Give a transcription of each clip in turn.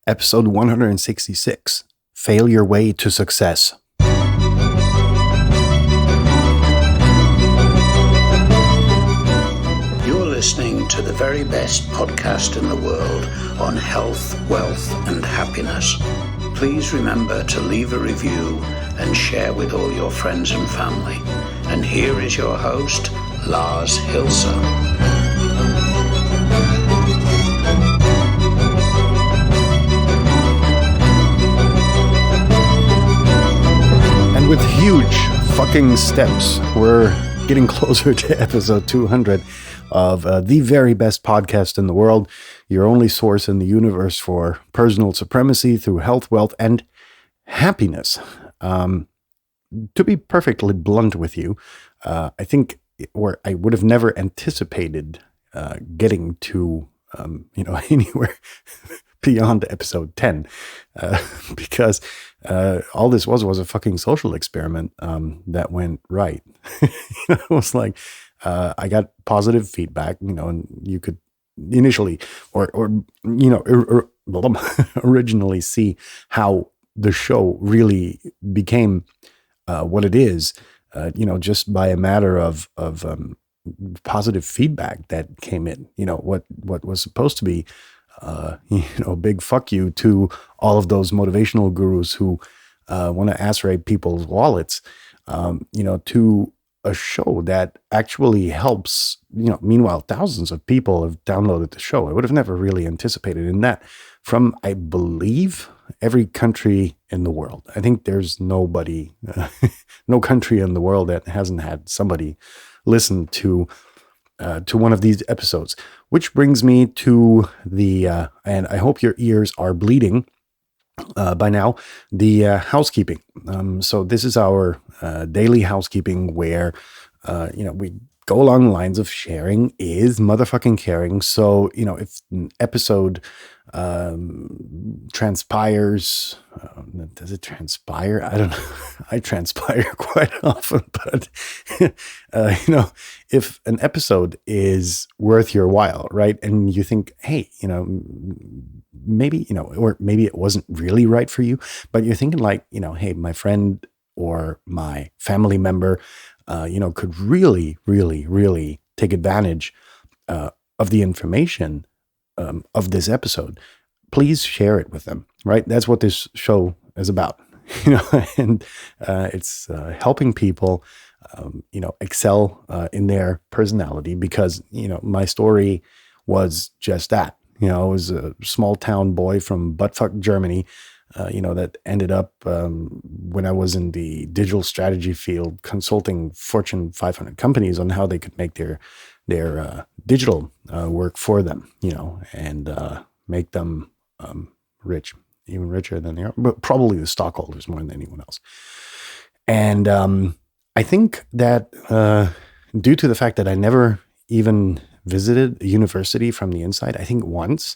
Episode 166, Fail Your Way to Success. You're listening to the very best podcast in the world on health, wealth, and happiness. Please remember to leave a review and share with all your friends and family. And here is your host, Lars Hilser. With huge fucking steps, we're getting closer to episode 200 of the very best podcast in the world, your only source in the universe for personal supremacy through health, wealth, and happiness. To be perfectly blunt with you, I think I would have never anticipated getting to anywhere beyond episode 10, because all this was a fucking social experiment that went right. It was like I got positive feedback, and you could initially originally see how the show really became what it is, just by a matter of positive feedback that came in. What was supposed to be big fuck you to all of those motivational gurus who want to aspirate people's wallets, to a show that actually helps. Meanwhile, thousands of people have downloaded the show. I would have never really anticipated in that from, I believe, every country in the world. I think there's nobody, no country in the world that hasn't had somebody listen to one of these episodes, which brings me to the, and I hope your ears are bleeding by now, the housekeeping. So this is our daily housekeeping where, we go along the lines of sharing is motherfucking caring. So, if an episode transpires, does it transpire? I don't know. I transpire quite often, but, if an episode is worth your while, right? And you think, hey, maybe, or maybe it wasn't really right for you, but you're thinking like, hey, my friend or my family member, could really, really, really take advantage of the information of this episode. Please share it with them, right? That's what this show is about, and it's helping people, excel in their personality because, my story was just that. I was a small town boy from buttfuck Germany, that ended up when I was in the digital strategy field, consulting Fortune 500 companies on how they could make their digital work for them, and make them rich, even richer than they are, but probably the stockholders more than anyone else. And I think that due to the fact that I never even visited a university from the inside, I think once,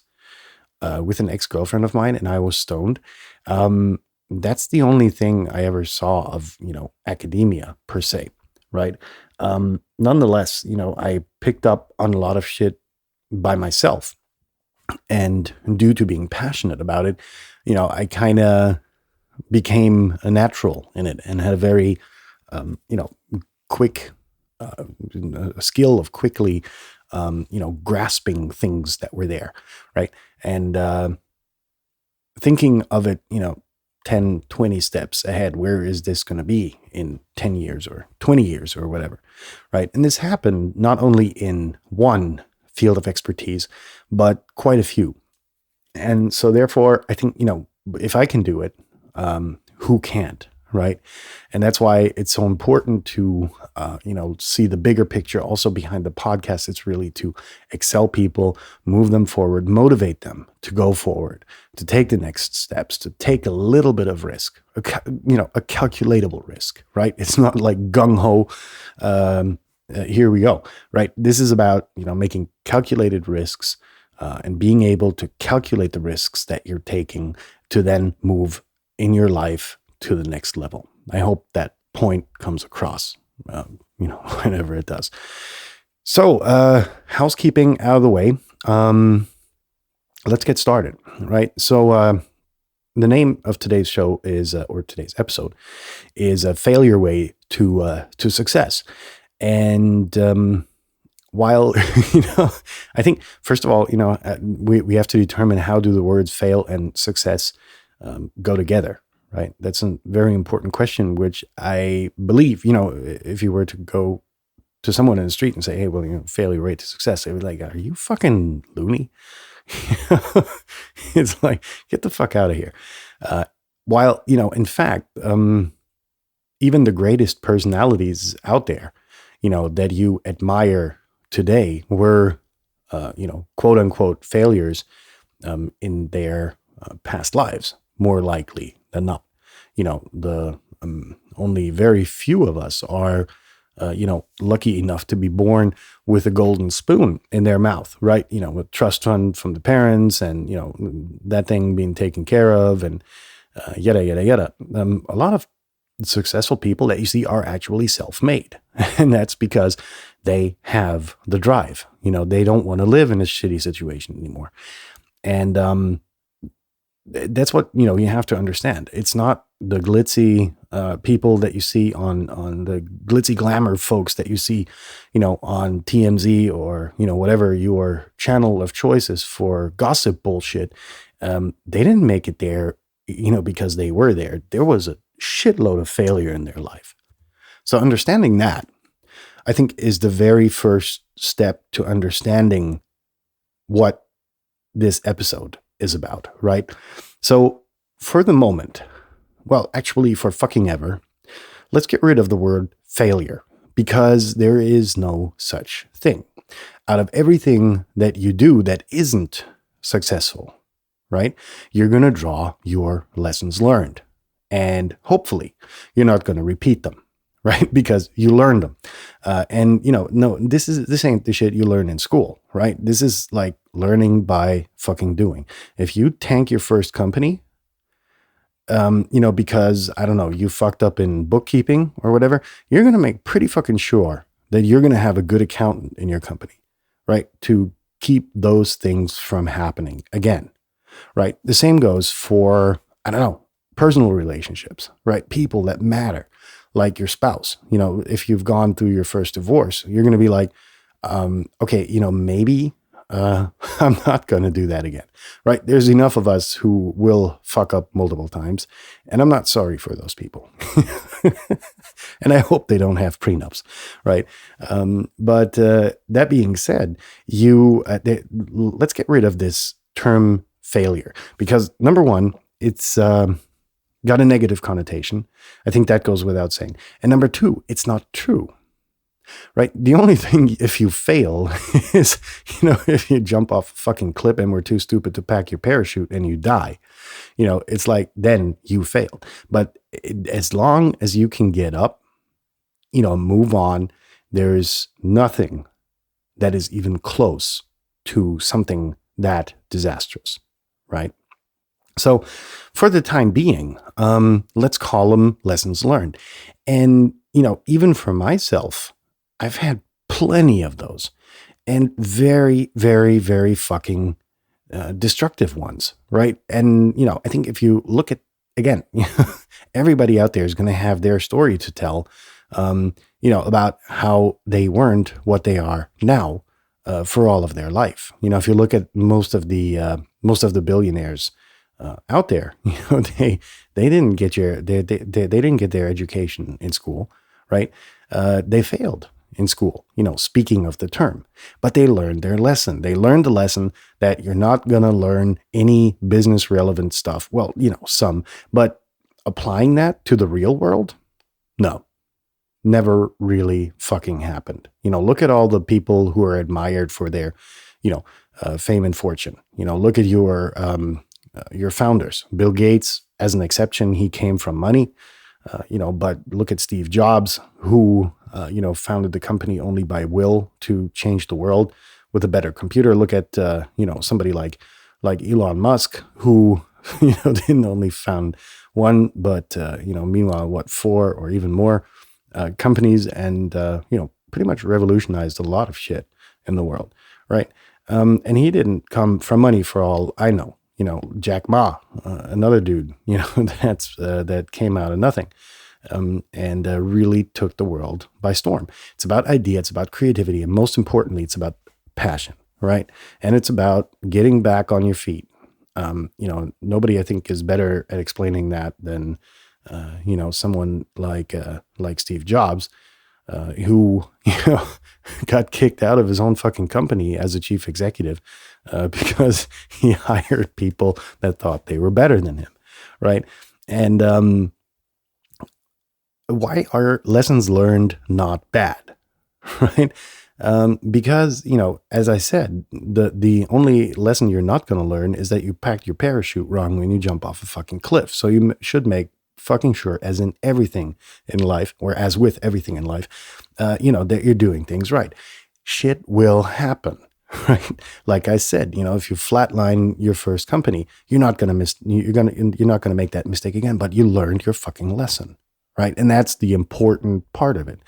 with an ex-girlfriend of mine, and I was stoned. That's the only thing I ever saw of, academia per se, right? Nonetheless, I picked up on a lot of shit by myself. And due to being passionate about it, I kind of became a natural in it and had a very, quick skill of quickly, grasping things that were there, right? And thinking of it, 10, 20 steps ahead. Where is this going to be in 10 years or 20 years or whatever, right? And this happened not only in one field of expertise, but quite a few. And so therefore, I think, if I can do it, who can't, right? And that's why it's so important to, see the bigger picture also behind the podcast. It's really to excel people, move them forward, motivate them to go forward, to take the next steps, to take a little bit of risk, a calculatable risk, right? It's not like gung-ho, here we go, right? This is about, making calculated risks and being able to calculate the risks that you're taking to then move in your life to the next level. I hope that point comes across, whenever it does. So, housekeeping out of the way. let's get started, right? So the name of today's show is, or today's episode, is a failure way to success. And while I think first of all, we have to determine how do the words fail and success go together, right? That's a very important question, which I believe, if you were to go to someone in the street and say, hey, well, failure rate to success, they would be like, are you fucking loony? It's like, get the fuck out of here. While, in fact, even the greatest personalities out there, that you admire today were, quote unquote failures in their past lives, more likely than not. The only very few of us are lucky enough to be born with a golden spoon in their mouth, right? With trust fund from the parents and, that thing being taken care of and yada, yada, yada. A lot of successful people that you see are actually self-made. And that's because they have the drive. They don't want to live in a shitty situation anymore. And that's what, you have to understand. It's not the glitzy people that you see on the glitzy glamour folks that you see, on TMZ or, whatever your channel of choice is for gossip bullshit. They didn't make it there, because they were there. There was a shitload of failure in their life. So understanding that, I think, is the very first step to understanding what this episode is about, right? So for the moment, well, actually for fucking ever, let's get rid of the word failure, because there is no such thing. Out of everything that you do that isn't successful, right, you're going to draw your lessons learned. And hopefully you're not going to repeat them, right? Because you learned them. No, this ain't the shit you learn in school, right? This is like learning by fucking doing. If you tank your first company, because, I don't know, you fucked up in bookkeeping or whatever, you're going to make pretty fucking sure that you're going to have a good accountant in your company, right? To keep those things from happening again, right? The same goes for, I don't know, personal relationships, right? People that matter, like your spouse. If you've gone through your first divorce, you're going to be like, okay, maybe I'm not going to do that again, right? There's enough of us who will fuck up multiple times, and I'm not sorry for those people. And I hope they don't have prenups, right? But that being said, let's get rid of this term failure, because number one, it's got a negative connotation. I think that goes without saying. And number two, it's not true, right? The only thing, if you fail, is, if you jump off a fucking cliff and were too stupid to pack your parachute and you die, it's like, then you failed. But as long as you can get up, move on, there's nothing that is even close to something that disastrous, right? So for the time being, let's call them lessons learned. And, even for myself, I've had plenty of those, and very, very, very fucking destructive ones, right? And, I think if you look at, again, everybody out there is going to have their story to tell, about how they weren't what they are now for all of their life. If you look at most of the billionaires out there, they didn't get they didn't get their education in school, right? They failed in school, speaking of the term, but they learned their lesson. They learned the lesson that you're not going to learn any business relevant stuff. Well, some, but applying that to the real world, no, never really fucking happened. Look at all the people who are admired for their, fame and fortune. Look at your founders. Bill Gates, as an exception, he came from money, but look at Steve Jobs, who, founded the company only by will to change the world with a better computer. Look at, somebody like Elon Musk, who, didn't only found one, but, meanwhile, 4 or even more companies, and, pretty much revolutionized a lot of shit in the world, right? And he didn't come from money for all I know. Jack Ma, another dude, that came out of nothing, and really took the world by storm. It's about idea, it's about creativity, and most importantly, it's about passion, right? And it's about getting back on your feet. Nobody I think is better at explaining that than someone like Steve Jobs, who got kicked out of his own fucking company as a chief executive because he hired people that thought they were better than him, right? And why are lessons learned not bad, right? Because, as I said, the only lesson you're not going to learn is that you packed your parachute wrong when you jump off a fucking cliff. So you should make fucking sure, as in everything in life, or as with everything in life, that you're doing things right. Shit will happen, right? Like I said, if you flatline your first company, you're not going to make that mistake again, but you learned your fucking lesson, right? And that's the important part of it.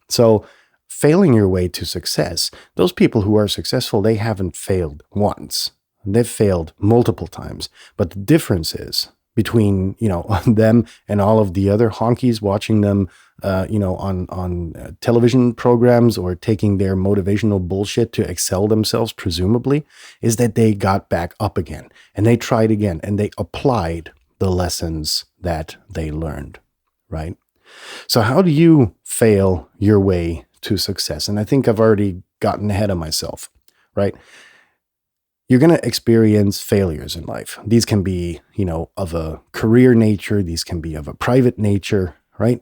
So failing your way to success, those people who are successful, they haven't failed once. They've failed multiple times. But the difference is between, them and all of the other honkies watching them, on television programs or taking their motivational bullshit to excel themselves, presumably, is that they got back up again and they tried again and they applied the lessons that they learned, right? So how do you fail your way to success? And I think I've already gotten ahead of myself, right? You're going to experience failures in life. These can be, of a career nature. These can be of a private nature, right?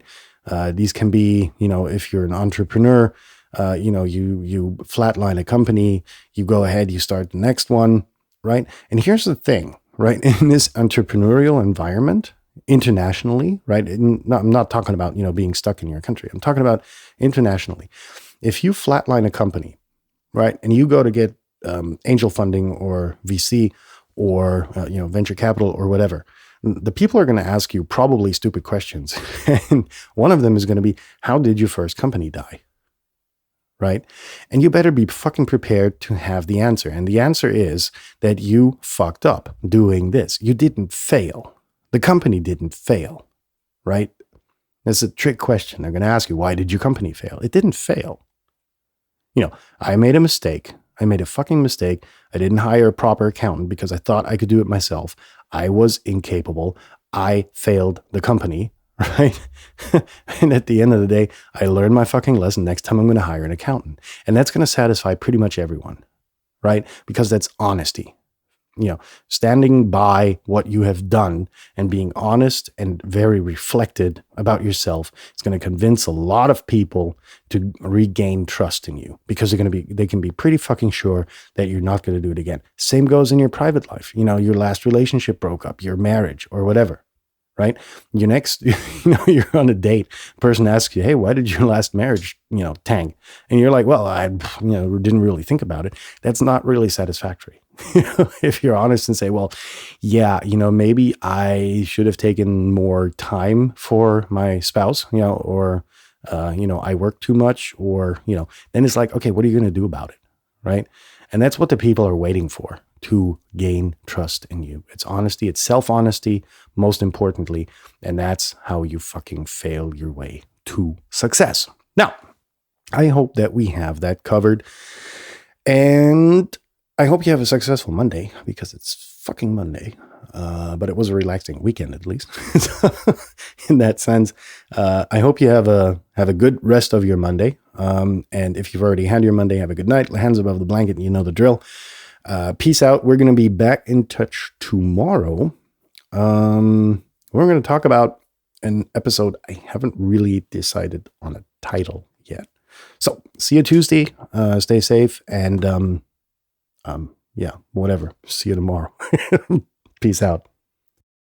These can be, if you're an entrepreneur, you flatline a company, you go ahead, you start the next one, right? And here's the thing, right? In this entrepreneurial environment, internationally, right? I'm not talking about, being stuck in your country. I'm talking about internationally. If you flatline a company, right, and you go to get angel funding or VC or, venture capital or whatever, the people are going to ask you probably stupid questions. And one of them is going to be, how did your first company die? Right? And you better be fucking prepared to have the answer. And the answer is that you fucked up doing this. You didn't fail. The company didn't fail, right? That's a trick question. They're going to ask you, why did your company fail? It didn't fail. I made a mistake. I made a fucking mistake. I didn't hire a proper accountant because I thought I could do it myself. I was incapable. I failed the company, right? And at the end of the day, I learned my fucking lesson. Next time I'm going to hire an accountant. And that's going to satisfy pretty much everyone, right? Because that's honesty. Standing by what you have done and being honest and very reflected about yourself is going to convince a lot of people to regain trust in you, because they can be pretty fucking sure that you're not going to do it again. Same goes in your private life. Your last relationship broke up, your marriage or whatever, right? Your next, you're on a date, person asks you, hey, why did your last marriage, tank? And you're like, well, I, didn't really think about it. That's not really satisfactory. If you're honest and say, well, yeah, maybe I should have taken more time for my spouse, or, I work too much, or, then it's like, okay, what are you going to do about it? Right. And that's what the people are waiting for, to gain trust in you. It's honesty. It's self-honesty, most importantly. And that's how you fucking fail your way to success. Now, I hope that we have that covered. And I hope you have a successful Monday, because it's fucking Monday. But it was a relaxing weekend, at least. So, in that sense, I hope you have a good rest of your Monday. And if you've already had your Monday, have a good night. Hands above the blanket, you know the drill. Peace out. We're going to be back in touch tomorrow. We're going to talk about an episode. I haven't really decided on a title yet. So see you Tuesday. Stay safe, and yeah, whatever. See you tomorrow. Peace out.